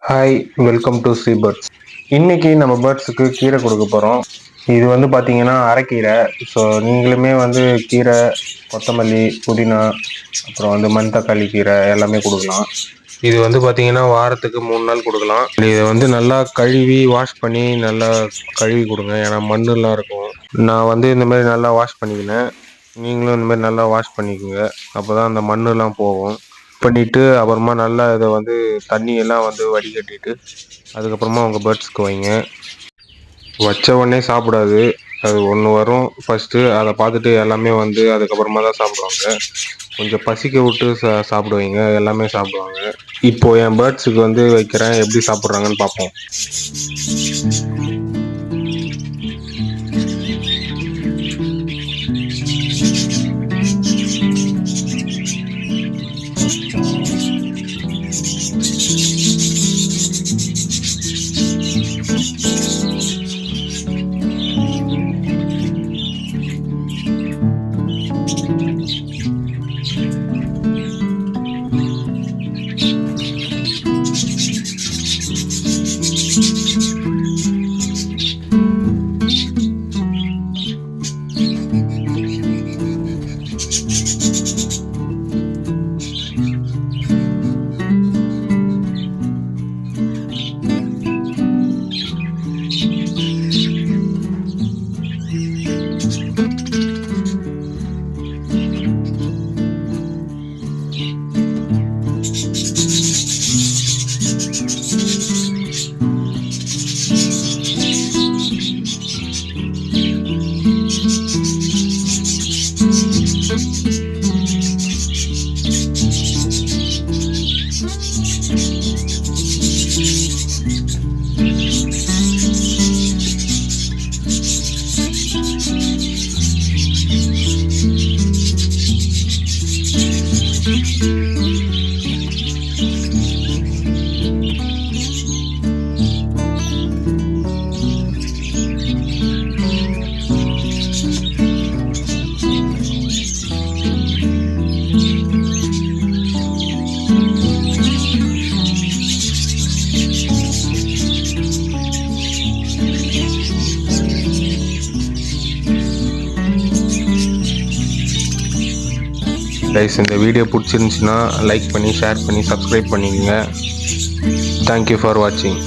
Hi, welcome to Sri birds. இன்னைக்கு நம்ம பேர்ட்ஸுக்கு கீரை கொடுக்க போகிறோம். இது வந்து பார்த்தீங்கன்னா அரைக்கீரை. ஸோ நீங்களுமே வந்து கீரை, கொத்தமல்லி, புதினா, அப்புறம் வந்து மணத்தக்காளி கீரை எல்லாமே கொடுக்கலாம். இது வந்து பார்த்தீங்கன்னா வாரத்துக்கு 3 நாள் கொடுக்கலாம். இதை வந்து நல்லா கழுவி வாஷ் பண்ணி நல்லா கழுவி கொடுங்க. ஏன்னா மண்ணுலாம் இருக்கும். நான் வந்து இந்த மாதிரி நல்லா வாஷ் பண்ணிக்கினேன். நீங்களும் இந்த மாதிரி நல்லா வாஷ் பண்ணிக்கோங்க. அப்போ தான் அந்த மண்ணுலாம் போகும். பண்ணிட்டு அப்புறமா நல்லா இதை வந்து தண்ணியெல்லாம் வந்து வடிகட்டிட்டு அதுக்கப்புறமா உங்கள் பேர்ட்ஸ்க்கு வைங்க. வச்ச உடனே சாப்பிடாது. அது ஒன்று வரும் ஃபஸ்ட்டு, அதை பார்த்துட்டு எல்லாமே வந்து அதுக்கப்புறமா தான் சாப்பிடுவாங்க. கொஞ்சம் பசிக்க விட்டு சாப்பிட வைங்க, எல்லாமே சாப்பிடுவாங்க. இப்போது என் பேர்ட்ஸுக்கு வந்து வைக்கிறேன், எப்படி சாப்பிட்றாங்கன்னு பார்ப்போம். கைஸ், இந்த வீடியோ பிடிச்சிருந்துச்சுன்னா லைக் பண்ணி, ஷேர் பண்ணி, சப்ஸ்கிரைப் பண்ணிக்கோங்க. தேங்க்யூ ஃபார் வாட்சிங்.